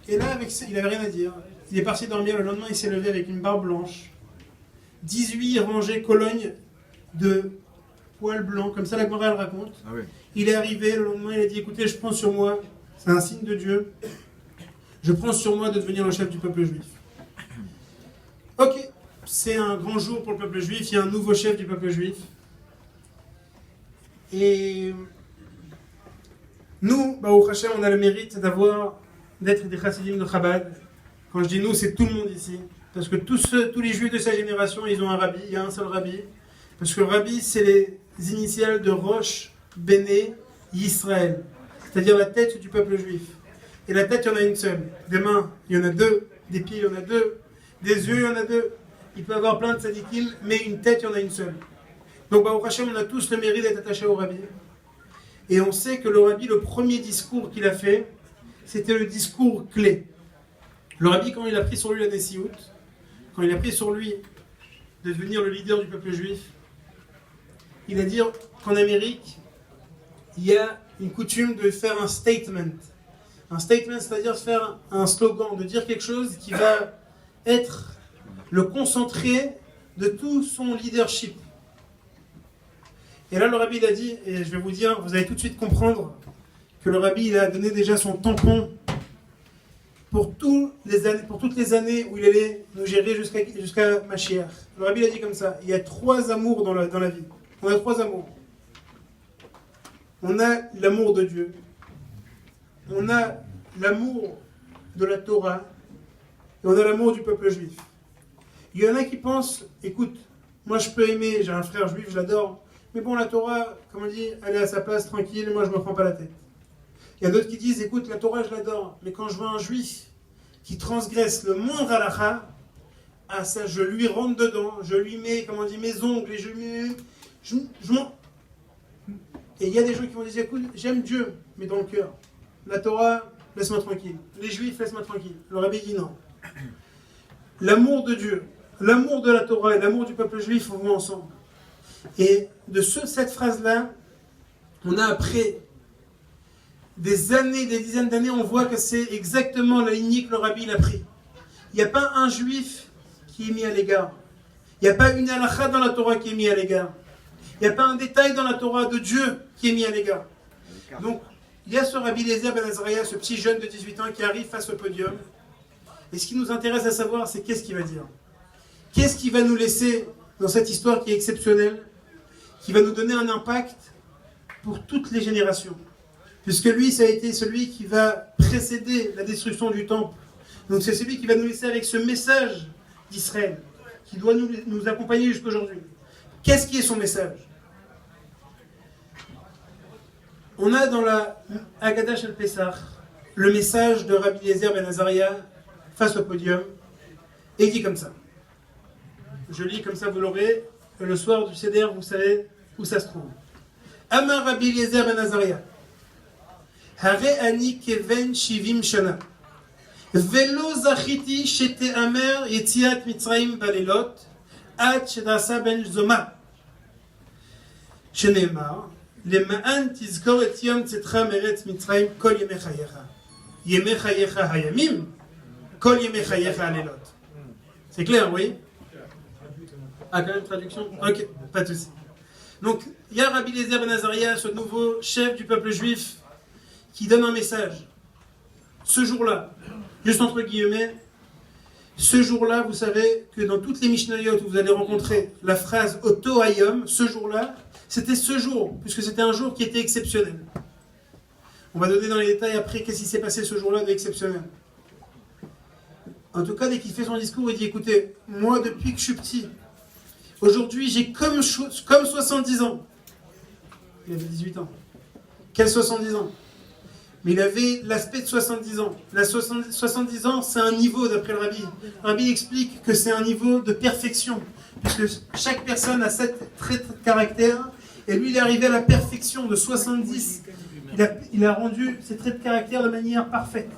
Et là, il n'avait rien à dire. Il est parti dormir. Le lendemain, il s'est levé avec une barbe blanche. 18 rangées colognes de poils blancs. Comme ça, la Gemara, elle raconte. Ah oui. Il est arrivé. Le lendemain, il a dit, écoutez, je prends sur moi. C'est un signe de Dieu. Je prends sur moi de devenir le chef du peuple juif. Ok. C'est un grand jour pour le peuple juif. Il y a un nouveau chef du peuple juif. Et nous, au Hachem, on a le mérite d'être des chassidim de Chabad. Quand je dis nous, c'est tout le monde ici. Parce que tous les juifs de sa génération, ils ont un rabbi. Il y a un seul rabbi. Parce que le rabbi, c'est les initiales de Rosh Béné Yisraël. C'est-à-dire la tête du peuple juif. Et la tête, il y en a une seule. Des mains, il y en a deux. Des pieds, il y en a deux. Des yeux, il y en a deux. Il peut y avoir plein de tzadikim, mais une tête, il y en a une seule. Donc, au Hachem, on a tous le mérite d'être attachés au rabbi. Et on sait que le rabbi, le premier discours qu'il a fait, c'était le discours clé. Le rabbi, quand il a pris sur lui la Nessiout, quand il a pris sur lui de devenir le leader du peuple juif, il a dit qu'en Amérique, il y a une coutume de faire un statement. Un statement, c'est-à-dire faire un slogan, de dire quelque chose qui va être le concentré de tout son leadership. Et là, le rabbi, il a dit, et je vais vous dire, vous allez tout de suite comprendre que le rabbi, il a donné déjà son tampon pour toutes les années où il allait nous gérer jusqu'à Mashiach. Le rabbi, il a dit comme ça, il y a 3 amours dans la vie. On a 3 amours. On a l'amour de Dieu. On a l'amour de la Torah. Et on a l'amour du peuple juif. Il y en a qui pensent, écoute, moi je peux aimer, j'ai un frère juif, je l'adore, mais bon, la Torah, comme on dit, elle est à sa place, tranquille, moi je ne me prends pas la tête. Il y a d'autres qui disent, écoute, la Torah, je l'adore, mais quand je vois un juif qui transgresse le moindre halakha, ah ça, je lui rentre dedans, je lui mets, comme on dit, mes ongles, et je m'en... Et il y a des gens qui vont dire, écoute, j'aime Dieu, mais dans le cœur. La Torah, laisse-moi tranquille. Les juifs, laisse-moi tranquille. Le rabbi dit non. L'amour de Dieu, l'amour de la Torah et l'amour du peuple juif vont ensemble. Et de cette phrase-là, on a après des années, des dizaines d'années, on voit que c'est exactement la lignée que le rabbi il a pris. Il n'y a pas un juif qui est mis à l'égard. Il n'y a pas une halakha dans la Torah qui est mis à l'égard. Il n'y a pas un détail dans la Torah de Dieu qui est mis à l'égard. Donc, il y a ce Rabbi Eliezer ben Azariah, ce petit jeune de 18 ans qui arrive face au podium. Et ce qui nous intéresse à savoir, c'est qu'est-ce qu'il va dire. Qu'est-ce qu'il va nous laisser dans cette histoire qui est exceptionnelle, qui va nous donner un impact pour toutes les générations. Puisque lui, ça a été celui qui va précéder la destruction du temple. Donc c'est celui qui va nous laisser avec ce message d'Israël, qui doit nous accompagner jusqu'aujourd'hui. Qu'est-ce qui est son message? On a dans la Haggadah Shel Pesach le message de Rabbi Eliezer ben Azariah face au podium, et il dit comme ça. Je lis comme ça, vous l'aurez. Le soir du Seder, vous savez où ça se trouve. Amar Rabbi Eliezer ben Azariah. Hare ani keven shivim shana. Velo zachiti shete amer yetziat mitzrayim balelot. עד שתעשה בן זומא שנאמר למען תזכור את יום צאתך מארץ מצרים כל ימי חייך ימי חייך הימים כל ימי חייך הלילות. C'est clair, oui? Ah, quand même traduction? Ok, pas de souci. Donc, il y a Rabbi Eliezer ben Azariah, ce nouveau chef du peuple juif, qui donne un message. Ce jour-là, juste entre guillemets, ce jour-là, vous savez que dans toutes les Mishnayot où vous allez rencontrer la phrase Oto Hayom, ce jour-là, c'était ce jour, puisque c'était un jour qui était exceptionnel. On va donner dans les détails après qu'est-ce qui s'est passé ce jour-là d'exceptionnel. En tout cas, dès qu'il fait son discours, il dit, écoutez, moi depuis que je suis petit, aujourd'hui j'ai comme 70 ans. Il avait 18 ans. Quel 70 ans? Mais il avait l'aspect de 70 ans. 70 ans, c'est un niveau d'après le Rabbi. Le Rabbi explique que c'est un niveau de perfection, puisque chaque personne a 7 traits de caractère, et lui il est arrivé à la perfection de 70. Il a rendu ses traits de caractère de manière parfaite.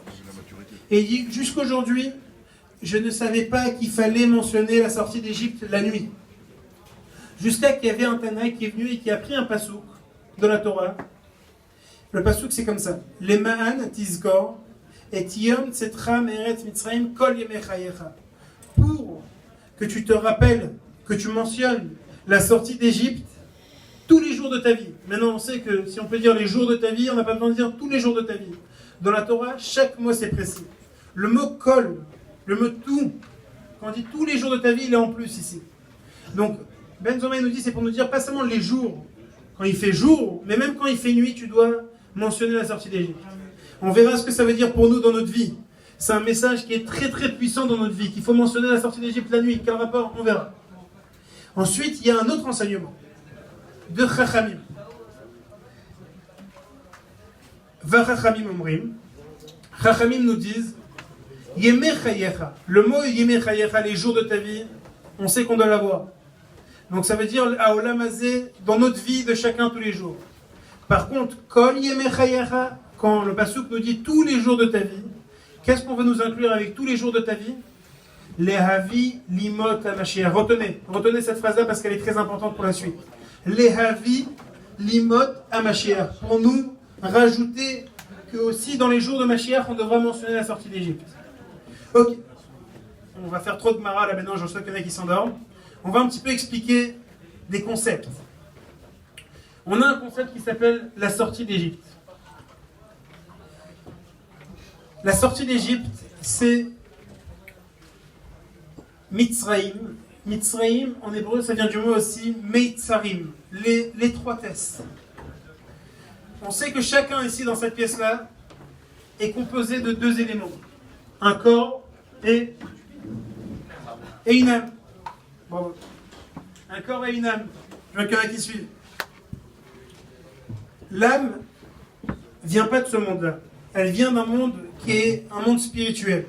Et il dit, jusqu'aujourd'hui, je ne savais pas qu'il fallait mentionner la sortie d'Égypte la nuit. Jusqu'à qu'il y avait un Tanaï qui est venu et qui a pris un pasouk de la Torah. Le pasouk, c'est comme ça. Les ma'an tizkor, et Yom Tzetra Meretz Mitzrayim Kol Yemei Chayecha. Pour que tu te rappelles, que tu mentionnes la sortie d'Égypte tous les jours de ta vie. Maintenant, on sait que si on peut dire les jours de ta vie, on n'a pas besoin de dire tous les jours de ta vie. Dans la Torah, chaque mot c'est précis. Le mot kol, le mot tout, quand on dit tous les jours de ta vie, il est en plus ici. Donc, Ben Zoma nous dit, c'est pour nous dire pas seulement les jours, quand il fait jour, mais même quand il fait nuit, tu dois mentionner la sortie d'Égypte. On verra ce que ça veut dire pour nous dans notre vie. C'est un message qui est très très puissant dans notre vie, qu'il faut mentionner la sortie d'Égypte la nuit. Quel rapport? On verra. Ensuite, il y a un autre enseignement de Chachamim. Va Chachamim omrim. Chachamim nous disent Yemei Chayecha. Le mot Yemei Chayecha, les jours de ta vie, on sait qu'on doit l'avoir. Donc ça veut dire Haolam Hazeh, dans notre vie de chacun tous les jours. Par contre, Kol Yemei Chayecha, quand le Pasuk nous dit tous les jours de ta vie, qu'est-ce qu'on veut nous inclure avec tous les jours de ta vie? Lehavi limot HaMashiach. Retenez cette phrase-là parce qu'elle est très importante pour la suite. Lehavi limot HaMashiach. Pour nous rajouter que aussi dans les jours de Mashiach, on devra mentionner la sortie d'Égypte. Ok. On va faire trop de Mara là maintenant, je sais qu'il y en a qui s'endorment. On va un petit peu expliquer des concepts. On a un concept qui s'appelle la sortie d'Égypte. La sortie d'Égypte, c'est Mitzraïm. Mitzraïm, en hébreu, ça vient du mot aussi Meitzarim, l'étroitesse. On sait que chacun ici dans cette pièce-là est composé de deux éléments. Un corps et une âme. Bravo. Un corps et une âme. Je veux qu'il y en a qui suivent. L'âme vient pas de ce monde-là. Elle vient d'un monde qui est un monde spirituel.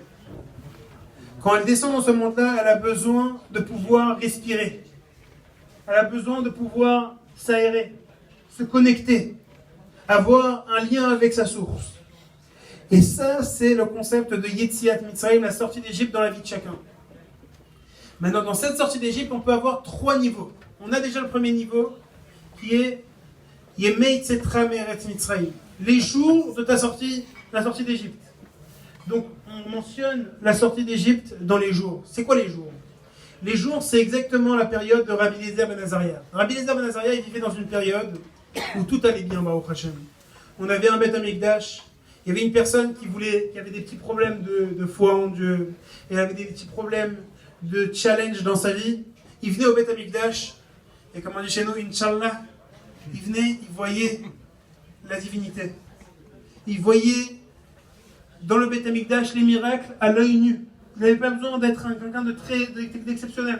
Quand elle descend dans ce monde-là, elle a besoin de pouvoir respirer. Elle a besoin de pouvoir s'aérer, se connecter, avoir un lien avec sa source. Et ça, c'est le concept de Yetziat Mitzrayim, la sortie d'Égypte dans la vie de chacun. Maintenant, dans cette sortie d'Égypte, on peut avoir trois niveaux. On a déjà le premier niveau, qui est Yemei Tzetra Meretz Mitzrayim, les jours de ta sortie, la sortie d'Égypte. Donc, on mentionne la sortie d'Égypte dans les jours. C'est quoi les jours? Les jours, c'est exactement la période de Rabbi Eliezer ben Azaria. Rabbi Eliezer ben Azaria, il vivait dans une période où tout allait bien, Baruch Hashem. On avait un Beth Amikdash, il y avait une personne qui avait des petits problèmes de foi en Dieu, et elle avait des petits problèmes de challenge dans sa vie. Il venait au Beth Amikdash, et comme on dit chez nous, Inch'Allah, il venait, il voyait la divinité. Il voyait dans le Beth Amikdash les miracles à l'œil nu. Il n'avait pas besoin d'être quelqu'un d'exceptionnel.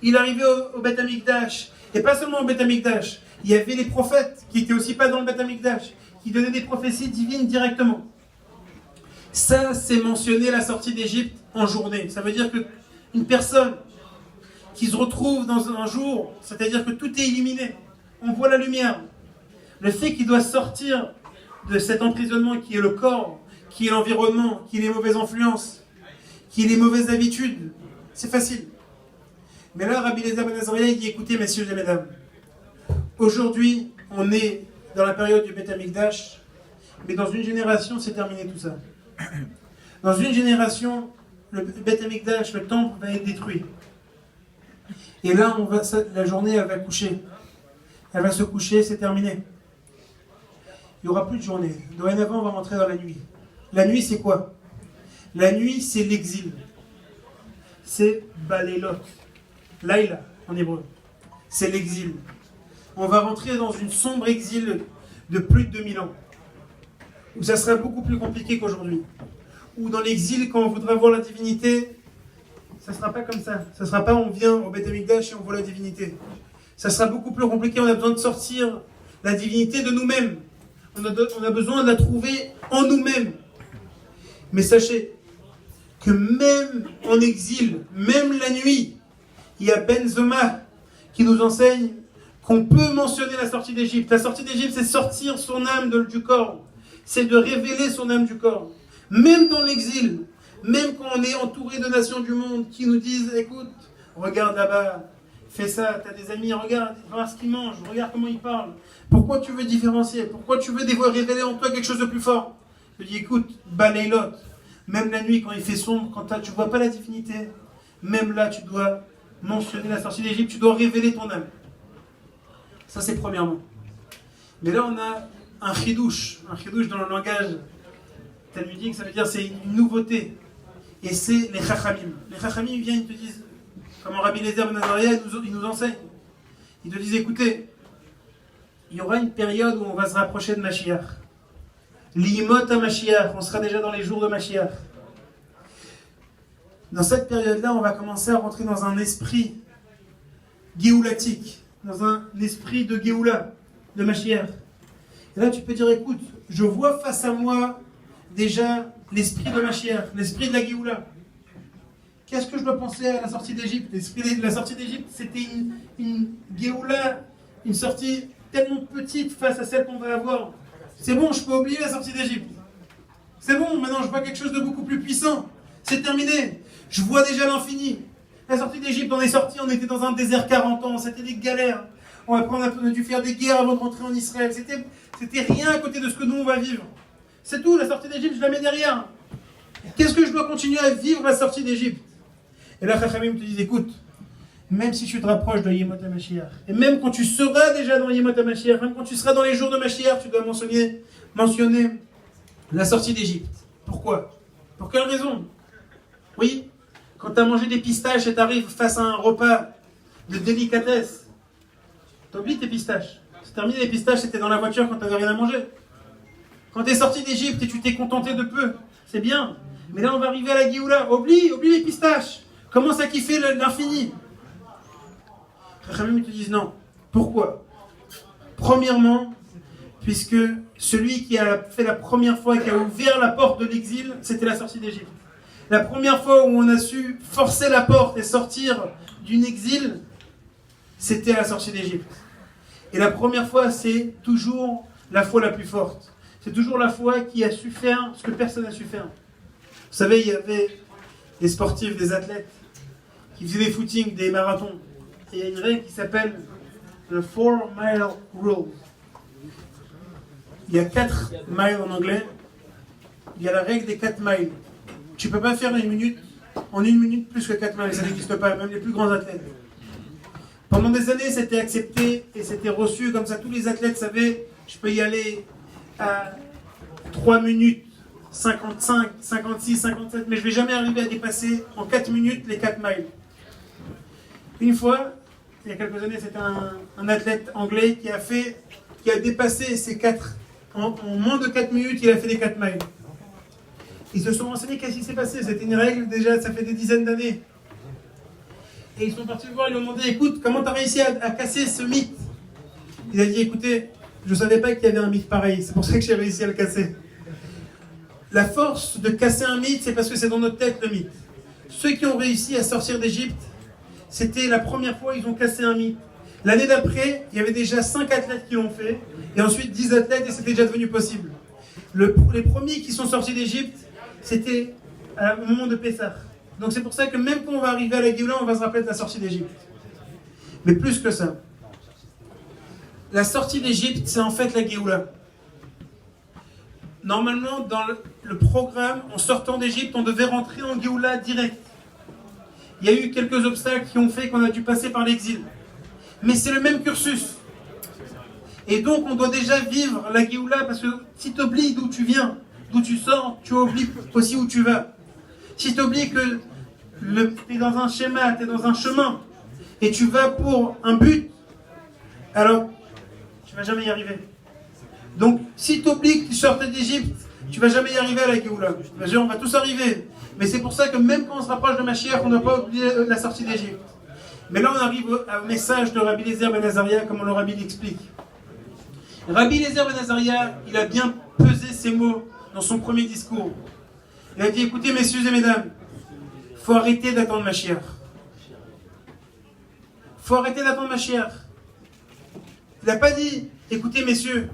Il arrivait au Beth Amikdash, et pas seulement au Beth Amikdash, il y avait les prophètes qui n'étaient aussi pas dans le Beth Amikdash, qui donnaient des prophéties divines directement. Ça, c'est mentionner la sortie d'Égypte en journée. Ça veut dire qu'une personne qui se retrouve dans un jour, c'est-à-dire que tout est illuminé, on voit la lumière. Le fait qu'il doit sortir de cet emprisonnement qui est le corps, qui est l'environnement, qui est les mauvaises influences, qui est les mauvaises habitudes, c'est facile. Mais là, Rabbi Eliezer ben Azaria, il dit, écoutez, messieurs et mesdames, aujourd'hui, on est dans la période du Beth Amikdash, mais dans une génération, c'est terminé tout ça. Dans une génération, le Beth Amikdash, le temple, va être détruit. Et là, la journée, elle va coucher. Elle va se coucher, c'est terminé. Il n'y aura plus de journée. Dorénavant, on va rentrer dans la nuit. La nuit, c'est quoi? La nuit, c'est l'exil. C'est Balelot. Laïla, en hébreu. C'est l'exil. On va rentrer dans une sombre exil de plus de 2000 ans. Où ça sera beaucoup plus compliqué qu'aujourd'hui. Où dans l'exil, quand on voudra voir la divinité, ça ne sera pas comme ça. Ça ne sera pas on vient au Beth Amikdash et on voit la divinité. Ça sera beaucoup plus compliqué. On a besoin de sortir la divinité de nous-mêmes. On a besoin de la trouver en nous-mêmes. Mais sachez que même en exil, même la nuit, il y a Ben Zoma qui nous enseigne qu'on peut mentionner la sortie d'Égypte. La sortie d'Égypte, c'est sortir son âme du corps. C'est de révéler son âme du corps. Même dans l'exil, même quand on est entouré de nations du monde qui nous disent, écoute, regarde là-bas, fais ça, t'as des amis, regarde ce qu'ils mangent, regarde comment ils parlent. Pourquoi tu veux différencier? Pourquoi tu veux révéler en toi quelque chose de plus fort? Je dis, écoute, Baleilot, même la nuit quand il fait sombre, quand tu ne vois pas la divinité, même là tu dois mentionner la sortie d'Égypte, tu dois révéler ton âme. Ça c'est premièrement. Mais là on a un chidouche dans le langage talmudique, ça veut dire c'est une nouveauté. Et c'est les chachamim. Les chachamim ils viennent, ils te disent, comme Rabbi Eliezer ben Azaria, ils nous enseignent. Ils te disent, écoutez, il y aura une période où on va se rapprocher de Mashiach. L'imot à Mashiach, on sera déjà dans les jours de Mashiach. Dans cette période-là, on va commencer à rentrer dans un esprit géoulatique, dans un esprit de Géoula, de Mashiach. Et là, tu peux dire, écoute, je vois face à moi déjà l'esprit de Mashiach, l'esprit de la Géoula. Qu'est-ce que je dois penser à la sortie d'Égypte? La sortie d'Égypte, c'était une Géoula, une sortie tellement petite face à celle qu'on va avoir. C'est bon, je peux oublier la sortie d'Égypte. C'est bon, maintenant je vois quelque chose de beaucoup plus puissant. C'est terminé. Je vois déjà l'infini. La sortie d'Égypte, on est sorti, on était dans un désert 40 ans, c'était des galères. Après, on a dû faire des guerres avant de rentrer en Israël. C'était rien à côté de ce que nous, on va vivre. C'est tout, la sortie d'Égypte, je la mets derrière. Qu'est-ce que je dois continuer à vivre la sortie d'Égypte? Et là, Chachamim te dit, écoute, même si tu te rapproches de Yemot HaMashiach, et même quand tu seras déjà dans Yemot HaMashiach, même quand tu seras dans les jours de Mashiach, tu dois mentionner la sortie d'Égypte. Pourquoi? Pour quelle raison? Oui, quand tu as mangé des pistaches et tu arrives face à un repas de délicatesse, tu oublies tes pistaches. C'est terminé, les pistaches, c'était dans la voiture quand tu n'avais rien à manger. Quand tu es sorti d'Égypte et tu t'es contenté de peu, c'est bien. Mais là, on va arriver à la Géoula. Oublie les pistaches. Commence à kiffer l'infini. Chachamim te disent non. Pourquoi? Premièrement, puisque celui qui a fait la première fois, qui a ouvert la porte de l'exil, c'était la sortie d'Égypte. La première fois où on a su forcer la porte et sortir d'une exil, c'était à la sortie d'Égypte. Et la première fois, c'est toujours la foi la plus forte. C'est toujours la foi qui a su faire ce que personne n'a su faire. Vous savez, il y avait des sportifs, des athlètes, qui faisaient des footings, des marathons. Et il y a une règle qui s'appelle le 4-mile rule. Il y a 4 miles en anglais. Il y a la règle des 4 miles. Tu ne peux pas faire en une minute plus que 4 miles. Ça n'existe pas, même les plus grands athlètes. Pendant des années, c'était accepté et c'était reçu. Comme ça, tous les athlètes savaient, je peux y aller à 3 minutes 55, 56, 57, mais je ne vais jamais arriver à dépasser en 4 minutes les 4 miles. Une fois, il y a quelques années, c'était un athlète anglais qui a dépassé ces 4, en moins de 4 minutes, il a fait les 4 miles. Ils se sont renseignés, qu'est-ce qui s'est passé? C'était une règle déjà, ça fait des dizaines d'années. Et ils sont partis le voir, ils lui ont demandé, écoute, comment tu as réussi à casser ce mythe? Il a dit, écoutez, je ne savais pas qu'il y avait un mythe pareil, c'est pour ça que j'ai réussi à le casser. La force de casser un mythe, c'est parce que c'est dans notre tête le mythe. Ceux qui ont réussi à sortir d'Égypte, c'était la première fois, ils ont cassé un mythe. L'année d'après, il y avait déjà 5 athlètes qui l'ont fait, et ensuite 10 athlètes, et c'était déjà devenu possible. Les premiers qui sont sortis d'Égypte, c'était au moment de Pessah. Donc c'est pour ça que même quand on va arriver à la Géoula, on va se rappeler de la sortie d'Égypte. Mais plus que ça, la sortie d'Égypte, c'est en fait la Géoula. Normalement, dans le programme, en sortant d'Égypte, on devait rentrer en Géoula direct. Il y a eu quelques obstacles qui ont fait qu'on a dû passer par l'exil. Mais c'est le même cursus. Et donc, on doit déjà vivre la Géoula, parce que si tu oublies d'où tu viens, d'où tu sors, tu oublies aussi où tu vas. Si tu oublies que tu es dans un schéma, tu es dans un chemin, et tu vas pour un but, alors tu ne vas jamais y arriver. Donc, si tu oublies que tu sortais d'Égypte, tu ne vas jamais y arriver à la Géoula. On va tous arriver. Mais c'est pour ça que même quand on se rapproche de Mashiach, on ne doit pas oublier la sortie d'Égypte. Mais là, on arrive au message de Rabbi Eliezer ben Azaria, comme le Rabbi l'explique. Rabbi Eliezer ben Azaria, il a bien pesé ses mots dans son premier discours. Il a dit, écoutez, messieurs et mesdames, il faut arrêter d'attendre Mashiach. Il faut arrêter d'attendre Mashiach. Il n'a pas dit, écoutez, messieurs,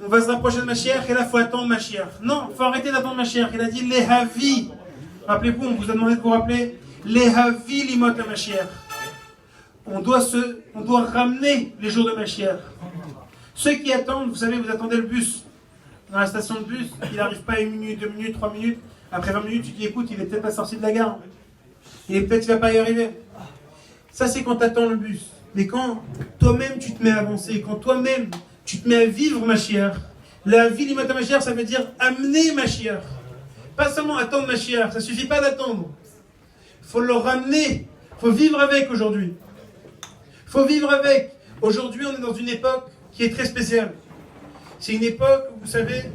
on va se rapprocher de Mashiach et là, il faut attendre Mashiach. Non, il faut arrêter d'attendre Mashiach. Il a dit, les havi. Rappelez-vous, on vous a demandé de vous rappeler, les havi limot la Mashiach. On doit ramener les jours de Mashiach. Ceux qui attendent, vous savez, vous attendez le bus. dans la station de bus, il n'arrive pas 1 minute, 2 minutes, 3 minutes. Après 20 minutes, tu dis écoute, il est peut-être pas sorti de la gare. Peut-être qu'il va pas y arriver. Ça, c'est quand tu attends le bus. Mais quand toi-même tu te mets à avancer, quand toi-même tu te mets à vivre Mashiach, la vie d'Imata Mashiach, ça veut dire amener Mashiach. Pas seulement attendre Mashiach, ça suffit pas d'attendre. Il faut le ramener. Il faut vivre avec aujourd'hui. Il faut vivre avec. Aujourd'hui, on est dans une époque qui est très spéciale. C'est une époque, vous savez,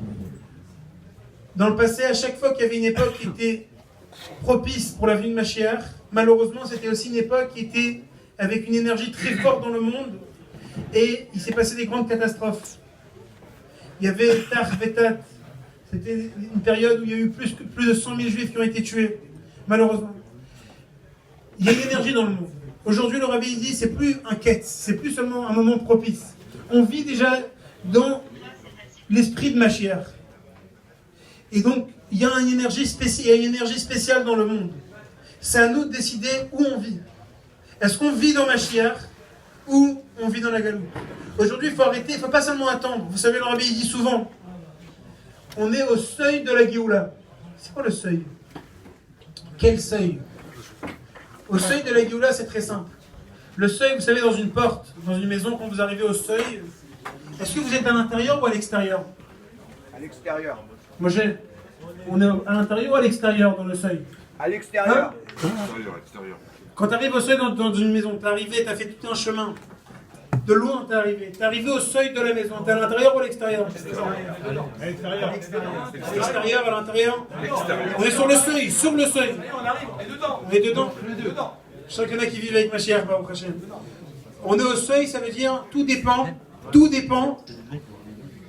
dans le passé, à chaque fois qu'il y avait une époque qui était propice pour la venue de Mashiach, malheureusement, c'était aussi une époque qui était avec une énergie très forte dans le monde, et il s'est passé des grandes catastrophes. Il y avait Tar Vetat, c'était une période où il y a eu plus de 100 000 juifs qui ont été tués, malheureusement. Il y a une énergie dans le monde. Aujourd'hui, le Rabbi dit, c'est plus un quête, c'est plus seulement un moment propice. On vit déjà dans l'esprit de Mashiach. Et donc, il y a une énergie spéciale dans le monde. C'est à nous de décider où on vit. Est-ce qu'on vit dans Mashiach ou on vit dans la galoute? Aujourd'hui, il faut arrêter, il ne faut pas seulement attendre. Vous savez, le Rabbi dit souvent, on est au seuil de la Géoula. C'est quoi le seuil? Quel seuil? Au seuil de la Géoula, c'est très simple. Le seuil, vous savez, dans une porte, dans une maison, quand vous arrivez au seuil, est-ce que vous êtes à l'intérieur ou à l'extérieur? À l'extérieur. Moi, on est à l'intérieur ou à l'extérieur dans le seuil? À l'extérieur. Extérieur. Quand tu arrives au seuil dans une maison, tu es arrivé, tu as fait tout un chemin. De loin, tu es arrivé. Tu es arrivé au seuil de la maison. Tu es à l'intérieur ou à l'extérieur? À l'extérieur. À l'extérieur, à l'intérieur? On est sur le seuil, sur le seuil. On arrive, on est dedans. On est dedans? Je sens qu'il y en a qui vivent avec Mashiach, Baruch Hashem. On est au seuil, ça veut dire tout dépend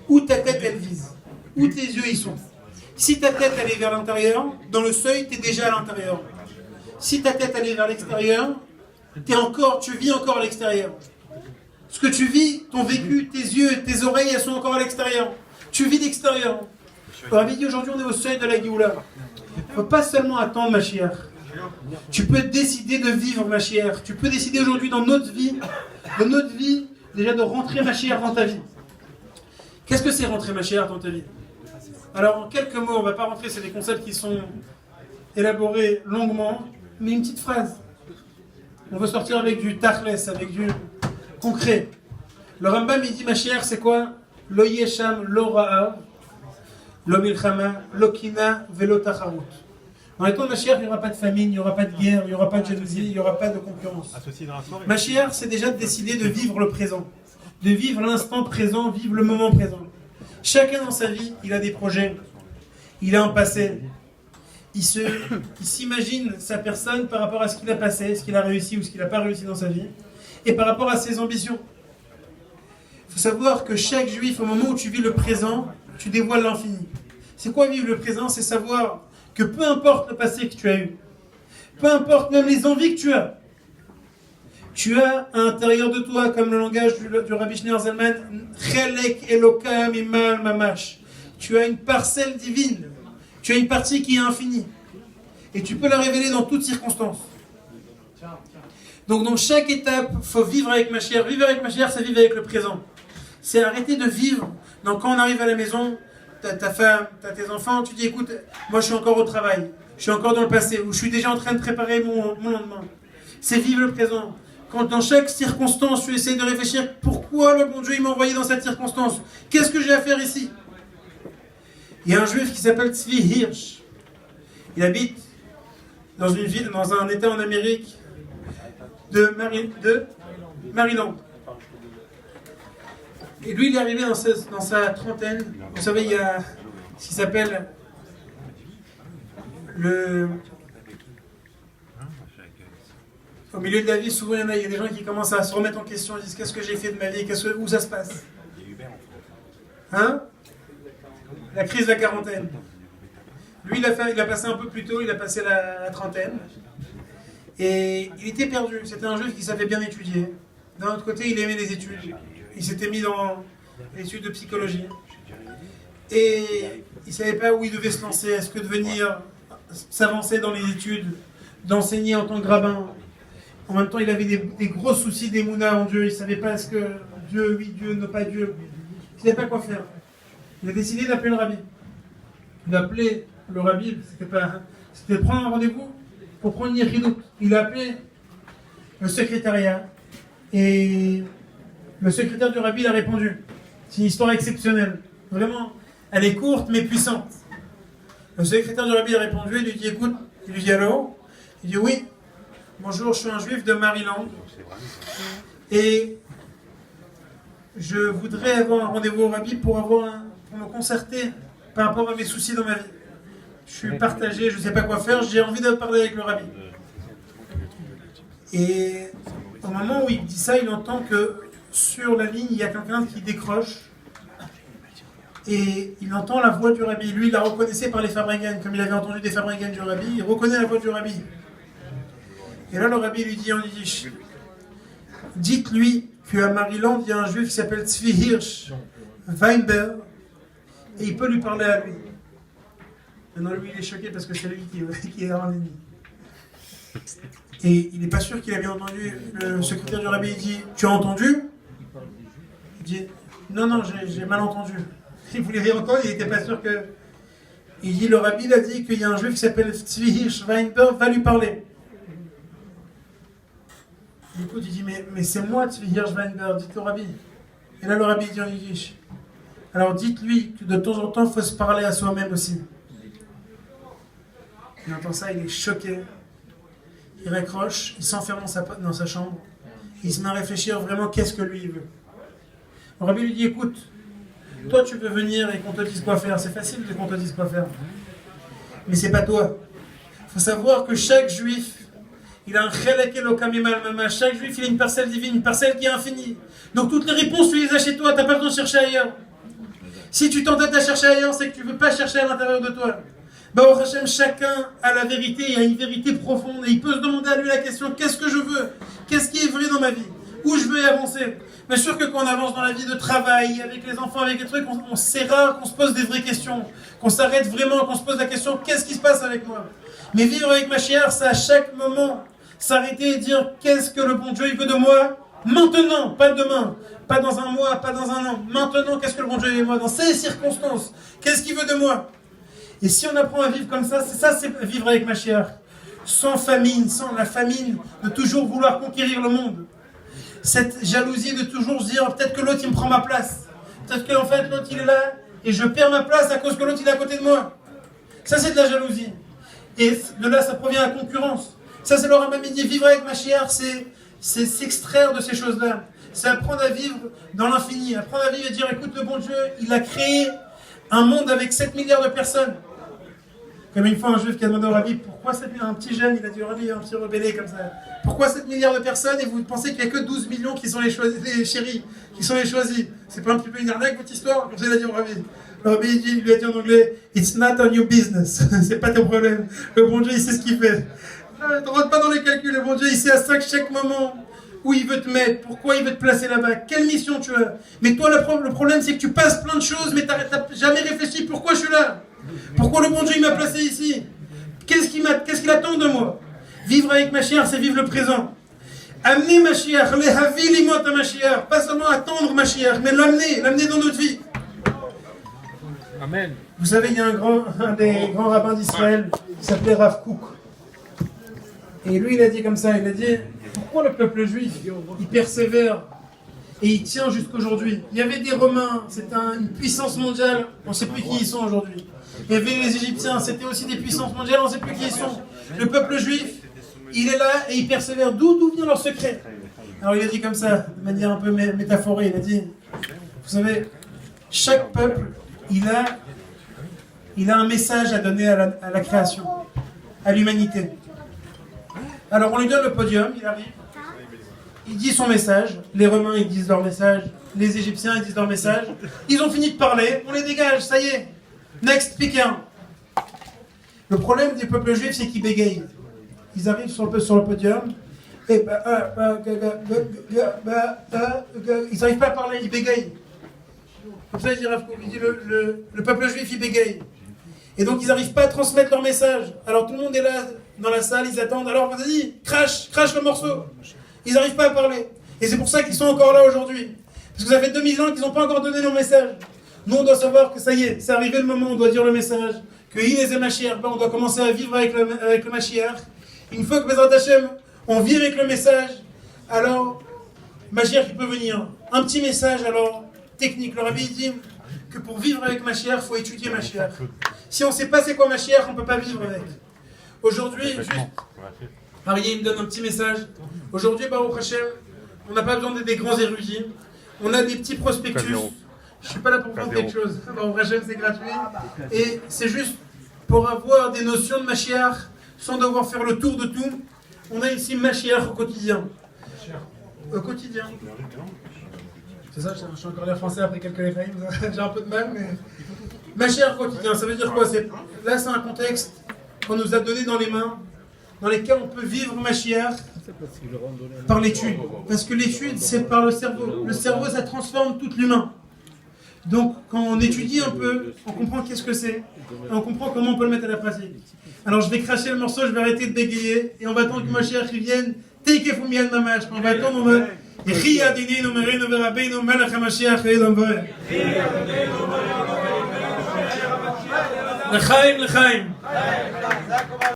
où ta tête elle vise, où tes yeux y sont. Si ta tête elle est vers l'intérieur, dans le seuil, tu es déjà à l'intérieur. Si ta tête elle est vers l'extérieur, tu vis encore à l'extérieur. Ce que tu vis, ton vécu, tes yeux, tes oreilles, elles sont encore à l'extérieur. Tu vis l'extérieur. On avait dit aujourd'hui, on est au seuil de la Géoula. Il ne faut pas seulement attendre Mashiach. Tu peux décider de vivre Mashiach. Tu peux décider aujourd'hui dans notre vie, déjà de rentrer Mashiach dans ta vie. Qu'est-ce que c'est rentrer Mashiach dans ta vie? Alors en quelques mots, on ne va pas rentrer, c'est des concepts qui sont élaborés longuement, mais une petite phrase. On veut sortir avec du tachles, avec du concret. Le Rambam il dit Mashiach c'est quoi? Lo yesham lo ra'av, lo milchama, lo kina, velo tacharut. Dans les temps de Mashiach, il n'y aura pas de famine, il n'y aura pas de guerre, il n'y aura pas de jalousie, il n'y aura pas de concurrence. Mashiach, c'est déjà de décider de vivre le présent, de vivre l'instant présent, vivre le moment présent. Chacun dans sa vie, il a des projets, il a un passé. Il s'imagine sa personne par rapport à ce qu'il a passé, ce qu'il a réussi ou ce qu'il n'a pas réussi dans sa vie, et par rapport à ses ambitions. Il faut savoir que chaque juif, au moment où tu vis le présent, tu dévoiles l'infini. C'est quoi vivre le présent? C'est savoir que peu importe le passé que tu as eu, peu importe même les envies que tu as à l'intérieur de toi, comme le langage du Rabbi Schneur Zalman, Chelek Elokam Imal Mamash. Tu as une parcelle divine, tu as une partie qui est infinie, et tu peux la révéler dans toutes circonstances. Donc dans chaque étape, il faut vivre avec Mashiach. Vivre avec Mashiach, c'est vivre avec le présent. C'est arrêter de vivre. Donc quand on arrive à la maison, t'as ta femme, t'as tes enfants, tu dis écoute, moi je suis encore au travail, je suis encore dans le passé, ou je suis déjà en train de préparer mon lendemain. C'est vivre le présent. Quand dans chaque circonstance, tu essaies de réfléchir pourquoi le bon Dieu il m'a envoyé dans cette circonstance. Qu'est-ce que j'ai à faire ici? Il y a un juif qui s'appelle Tzvi Hirsch. Il habite dans une ville, dans un état en Amérique de Maryland. Et lui, il est arrivé dans sa trentaine. Vous savez, il y a ce qui s'appelle au milieu de la vie, souvent il y a des gens qui commencent à se remettre en question, ils disent qu'est-ce que j'ai fait de ma vie, où ça se passe? Hein? La crise de la quarantaine. Lui, il a passé un peu plus tôt, il a passé la trentaine. Et il était perdu. C'était un juif qui savait bien étudier. D'un autre côté, il aimait les études. Il s'était mis dans l'étude de psychologie. Et il ne savait pas où il devait se lancer. Est-ce que de venir s'avancer dans les études, d'enseigner en tant que rabbin. En même temps, il avait des gros soucis d'émouna en Dieu. Il ne savait pas est-ce que Dieu, oui, Dieu, non pas Dieu. Il ne savait pas quoi faire. il a décidé d'appeler le rabbi. D'appeler le rabbi, c'était de prendre un rendez-vous pour prendre une yéchidout. Il a appelé le secrétariat et le secrétaire du rabbi a répondu. C'est une histoire exceptionnelle. Vraiment, elle est courte mais puissante. Le secrétaire du rabbi a répondu, il lui dit écoute, il lui dit allô? Il dit oui, bonjour, je suis un juif de Maryland et je voudrais avoir un rendez-vous au rabbi pour me concerter par rapport à mes soucis dans ma vie. Je suis partagé, je ne sais pas quoi faire, j'ai envie de parler avec le rabbi. Et au moment où il dit ça, il entend que sur la ligne, il y a quelqu'un qui décroche. Et il entend la voix du rabbi. Lui, il la reconnaissait par les Fabregan, comme il avait entendu des Fabregan du rabbi. Il reconnaît la voix du rabbi. Et là, le rabbi lui dit en yiddish, dites-lui qu'à Maryland, il y a un juif qui s'appelle Tzvi Hirsch Weinberg, et il peut lui parler à lui. Maintenant, lui, il est choqué parce que c'est lui qui est un ennemi. Et il n'est pas sûr qu'il a bien entendu. Le secrétaire du rabbi, il dit, tu as entendu? Il dit, non, j'ai mal entendu. Il voulait rien entendre, il n'était pas sûr que... Il dit, le rabbi il a dit qu'il y a un juif qui s'appelle Tzvi Hirsch Weinberg, va lui parler. Du coup, il dit, mais c'est moi Tzvi Hirsch Weinberg, dites au rabbi. Et là, le rabbi dit en yiddish, alors dites-lui que de temps en temps, il faut se parler à soi-même aussi. Il entend ça, il est choqué. Il raccroche, il s'enferme dans sa chambre. Il se met à réfléchir vraiment qu'est-ce que lui il veut. Le rabbi lui dit, écoute, toi tu veux venir et qu'on te dise quoi faire. C'est facile qu'on te dise quoi faire. Mais c'est pas toi. Il faut savoir que chaque juif, il a un chelek elokam imal mama. Chaque juif, il a une parcelle divine, une parcelle qui est infinie. Donc toutes les réponses, tu les as chez toi, tu n'as pas besoin de chercher ailleurs. Si tu t'entêtes à chercher ailleurs, c'est que tu ne veux pas chercher à l'intérieur de toi. Baruch Hashem, chacun a la vérité, il y a une vérité profonde et il peut se demander à lui la question, qu'est-ce que je veux? Qu'est-ce qui est vrai dans ma vie? Où je veux y avancer? Mais sûr que quand on avance dans la vie de travail, avec les enfants, avec les trucs, c'est rare qu'on se pose des vraies questions, qu'on s'arrête vraiment, qu'on se pose la question, qu'est-ce qui se passe avec moi? Mais vivre avec Mashiach, c'est à chaque moment s'arrêter et dire, qu'est-ce que le bon Dieu il veut de moi? Maintenant, pas demain, pas dans un mois, pas dans un an. Maintenant, qu'est-ce que le bon Dieu veut de moi? Dans ces circonstances, qu'est-ce qu'il veut de moi? Et si on apprend à vivre comme ça, c'est vivre avec Mashiach. Sans famine, sans la famine de toujours vouloir conquérir le monde. Cette jalousie de toujours se dire, peut-être que l'autre il me prend ma place. Peut-être qu'en fait l'autre il est là et je perds ma place à cause que l'autre il est à côté de moi. Ça c'est de la jalousie. Et de là ça provient de la concurrence. Ça c'est le Rambam dit, vivre avec Mashiach, c'est s'extraire de ces choses-là. C'est apprendre à vivre dans l'infini. Apprendre à vivre et dire, écoute, le bon Dieu, il a créé un monde avec 7 milliards de personnes. Comme une fois un juif qui a demandé au rabbi, pourquoi un petit jeune, il a dit au rabbi, un petit rebellé comme ça, pourquoi 7 milliards de personnes et vous pensez qu'il n'y a que 12 millions qui sont les chéris, qui sont les choisis? C'est pas un petit peu une arnaque votre histoire? Comme ça il a dit au rabbi. Le rabbi il lui a dit en anglais, it's not on your business, c'est pas ton problème. Le bon Dieu il sait ce qu'il fait. Ne rentre pas dans les calculs, le bon Dieu il sait à chaque moment où il veut te mettre, pourquoi il veut te placer là-bas, quelle mission tu as. Mais toi le problème c'est que tu passes plein de choses, mais tu n'as jamais réfléchi pourquoi je suis là. Pourquoi le bon Dieu il m'a placé ici? Qu'est-ce qu'il attend de moi? Vivre avec Mashiach, c'est vivre le présent. Amener Mashiach, lehavi limot à Mashiach, pas seulement attendre Mashiach, mais l'amener dans notre vie. Amen. Vous savez, il y a un des grands rabbins d'Israël qui s'appelait Rav Kook. Et lui, il a dit comme ça, il a dit, pourquoi le peuple juif, il persévère et il tient jusqu'aujourd'hui? Il y avait des Romains, c'était une puissance mondiale, on ne sait plus qui ils sont aujourd'hui. Il y avait les Égyptiens, c'était aussi des puissances mondiales, on ne sait plus qui ils sont. Le peuple juif, il est là et il persévère. D'où vient leur secret? Alors il a dit comme ça, de manière un peu métaphorée, il a dit, vous savez, chaque peuple, il a un message à donner à la création, à l'humanité. Alors on lui donne le podium, il arrive, il dit son message, les Romains ils disent leur message, les Égyptiens ils disent leur message, ils ont fini de parler, on les dégage, ça y est, next speaker. Le problème des peuples juifs c'est qu'ils bégayent. Ils arrivent sur le podium, et ils n'arrivent pas à parler, ils bégayent. Comme ça il dit le peuple juif il bégaye. Et donc ils n'arrivent pas à transmettre leur message. Alors tout le monde est là dans la salle, ils attendent. Alors vas-y, crache le morceau. Ils n'arrivent pas à parler. Et c'est pour ça qu'ils sont encore là aujourd'hui. Parce que ça fait 2000 ans qu'ils n'ont pas encore donné leur message. Nous, on doit savoir que ça y est, c'est arrivé le moment où on doit dire le message, que Inez et Mashiach, on doit commencer à vivre avec le Mashiach. Une fois que Bezrat Hashem, on vit avec le message, alors Mashiach il peut venir. Un petit message alors technique. Le Rabbi dit que pour vivre avec Mashiach, il faut étudier Mashiach. Si on ne sait pas c'est quoi Mashiach, on ne peut pas vivre avec. Aujourd'hui, juste, Arié me donne un petit message. Aujourd'hui, Baruch Hashem, on n'a pas besoin d'être des grands érudits. On a des petits prospectus. Je ne suis pas là pour vendre quelque chose. Baruch Hashem, c'est gratuit. Et c'est juste pour avoir des notions de Mashiach sans devoir faire le tour de tout. On a ici Mashiach au quotidien. Au quotidien. C'est ça, je suis encore l'air français après quelques Léchaïm. J'ai un peu de mal, mais. Mashiach au quotidien, ça veut dire quoi? Là, c'est un contexte qu'on nous a donné dans les mains, dans lesquels on peut vivre Mashiach par l'étude. Parce que l'étude, c'est par le cerveau. Le cerveau, ça transforme tout l'humain. Donc, quand on étudie un peu, on comprend qu'est-ce que c'est, et on comprend comment on peut le mettre à la pratique. Alors, je vais cracher le morceau, je vais arrêter de bégayer, et on va attendre que Mashiach vienne. Take from Yann Mamash. On va attendre, on va. Echia Dinino Merino Verabeno Melech HaMashiach Elam Voreh. L'chaim, l'chaim.